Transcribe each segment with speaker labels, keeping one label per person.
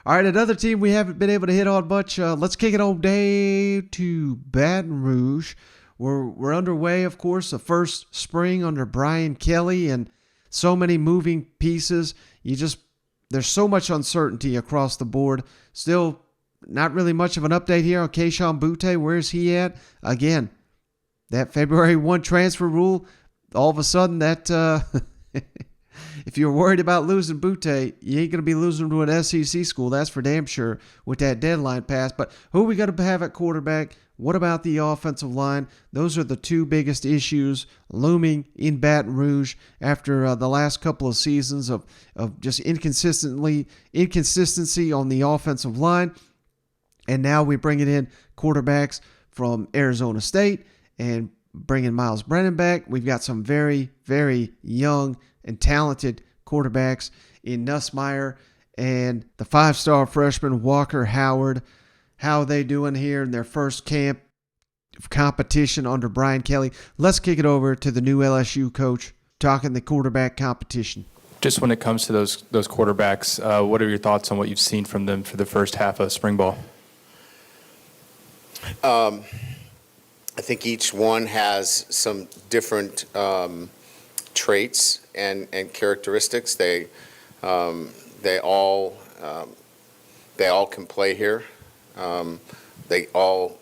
Speaker 1: All right, another team we haven't been able to hit on much. Let's kick it on day to Baton Rouge. We're underway, of course, the first spring under Brian Kelly, and so many moving pieces. There's so much uncertainty across the board. Still, not really much of an update here on Keishawn Butte. Where's he at? Again, that February 1 transfer rule, all of a sudden that if you're worried about losing Butte, you ain't going to be losing to an SEC school. That's for damn sure with that deadline pass. But who are we going to have at quarterback? What about the offensive line? Those are the two biggest issues looming in Baton Rouge after the last couple of seasons of just inconsistency on the offensive line. And now we bring it in quarterbacks from Arizona State and bringing Miles Brennan back. We've got some very, very young and talented quarterbacks in Nussmeier and the 5-star freshman Walker Howard. How are they doing here in their first camp competition under Brian Kelly? Let's kick it over to the new LSU coach talking the quarterback competition.
Speaker 2: Just when it comes to those quarterbacks, what are your thoughts on what you've seen from them for the first half of spring ball?
Speaker 3: I think each one has some different traits and characteristics. They all can play here. They all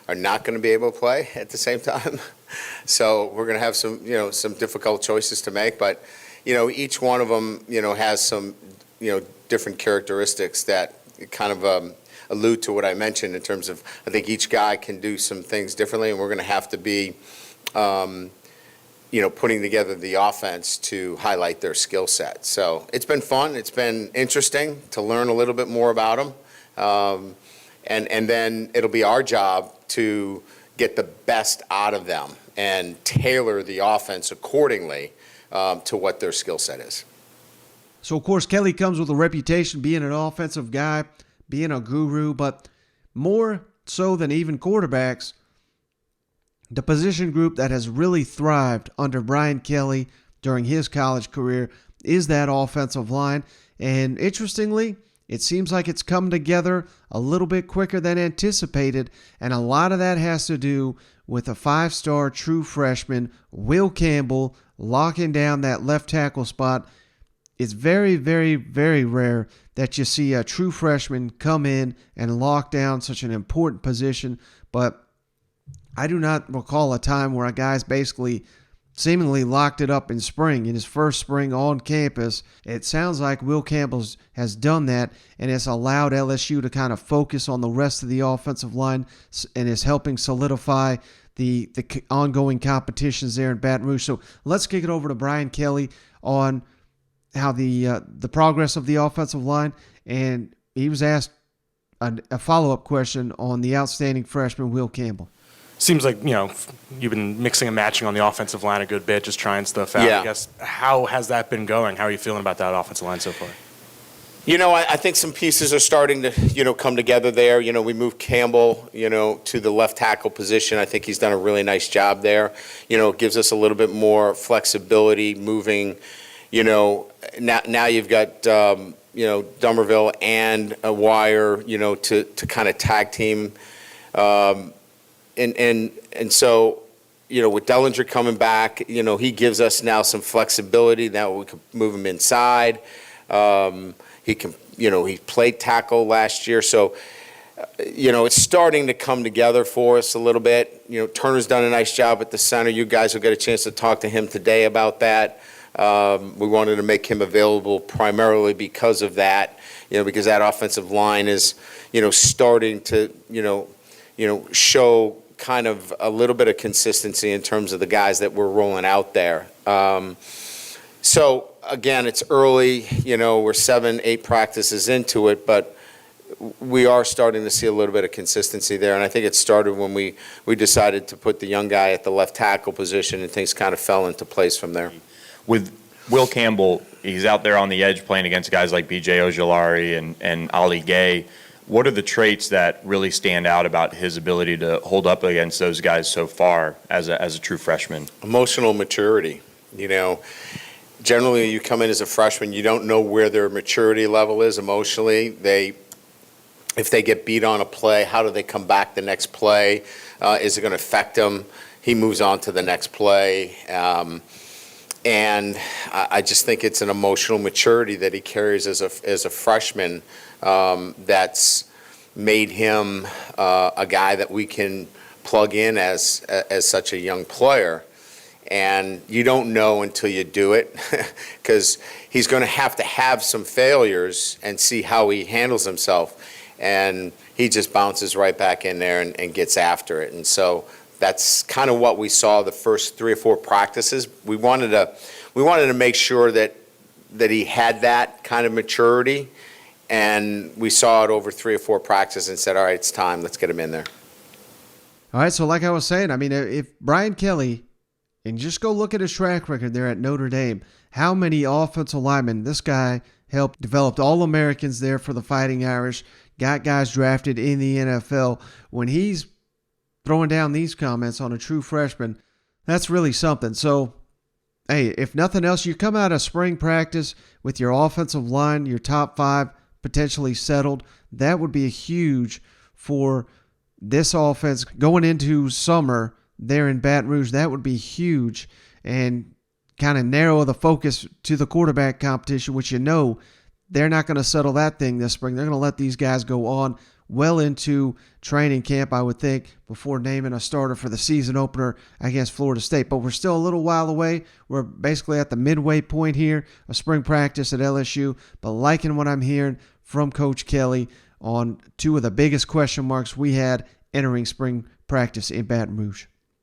Speaker 3: are not going to be able to play at the same time. So we're going to have some difficult choices to make. But each one of them has some different characteristics that kind of allude to what I mentioned in terms of I think each guy can do some things differently, and we're going to have to be putting together the offense to highlight their skill set. So it's been fun. It's been interesting to learn a little bit more about them. And then it'll be our job to get the best out of them and tailor the offense accordingly to what their skill set is.
Speaker 1: So, of course, Kelly comes with a reputation being an offensive guy, being a guru, but more so than even quarterbacks, the position group that has really thrived under Brian Kelly during his college career is that offensive line. And interestingly, it seems like it's come together a little bit quicker than anticipated, and a lot of that has to do with a 5-star true freshman, Will Campbell, locking down that left tackle spot. It's very, very, very rare that you see a true freshman come in and lock down such an important position, but I do not recall a time where a guy's basically seemingly locked it up in spring, in his first spring on campus. It sounds like Will Campbell has done that, and it's allowed LSU to kind of focus on the rest of the offensive line and is helping solidify the ongoing competitions there in Baton Rouge. So let's kick it over to Brian Kelly on how the progress of the offensive line, and he was asked a follow-up question on the outstanding freshman Will Campbell.
Speaker 4: Seems like, you've been mixing and matching on the offensive line a good bit, just trying stuff out.
Speaker 3: Yeah.
Speaker 4: I guess, how has that been going? How are you feeling about that offensive line so far?
Speaker 3: I think some pieces are starting to, come together there. We moved Campbell, to the left tackle position. I think he's done a really nice job there. It gives us a little bit more flexibility moving, now you've got, Dummerville and a Wire, to kind of tag team. And so, with Dellinger coming back, he gives us now some flexibility. Now we can move him inside. He can, he played tackle last year. So, it's starting to come together for us a little bit. Turner's done a nice job at the center. You guys will get a chance to talk to him today about that. We wanted to make him available primarily because of that, because that offensive line is, starting to, show kind of a little bit of consistency in terms of the guys that we're rolling out there. So again, it's early, we're 7-8 practices into it, but we are starting to see a little bit of consistency there. And I think it started when we decided to put the young guy at the left tackle position, and things kind of fell into place from there.
Speaker 5: With Will Campbell, he's out there on the edge playing against guys like B.J. Ojulari and Ali Gay. What are the traits that really stand out about his ability to hold up against those guys so far as a true freshman?
Speaker 3: Emotional maturity. generally you come in as a freshman, you don't know where their maturity level is emotionally. If they get beat on a play, how do they come back the next play? Is it going to affect them? He moves on to the next play. And I just think it's an emotional maturity that he carries as a freshman that's made him a guy that we can plug in as such a young player. And you don't know until you do it, because he's going to have some failures and see how he handles himself. And he just bounces right back in there and gets after it. And so that's kind of what we saw the first 3 or 4 practices. We wanted to make sure that he had that kind of maturity. And we saw it over 3 or 4 practices and said, all right, it's time. Let's get him in there.
Speaker 1: All right, so like I was saying, I mean, if Brian Kelly, and just go look at his track record there at Notre Dame, how many offensive linemen this guy helped develop, All-Americans there for the Fighting Irish, got guys drafted in the NFL. When he's throwing down these comments on a true freshman, that's really something. So, hey, if nothing else, you come out of spring practice with your offensive line, your top 5 potentially settled. That would be huge for this offense going into summer there in Baton Rouge. That would be huge, and kind of narrow the focus to the quarterback competition, which they're not going to settle that thing this spring. They're going to let these guys go on well into training camp, I would think, before naming a starter for the season opener against Florida State. But we're still a little while away. We're basically at the midway point here of spring practice at LSU, but liking what I'm hearing from Coach Kelly on 2 of the biggest question marks we had entering spring practice in Baton Rouge.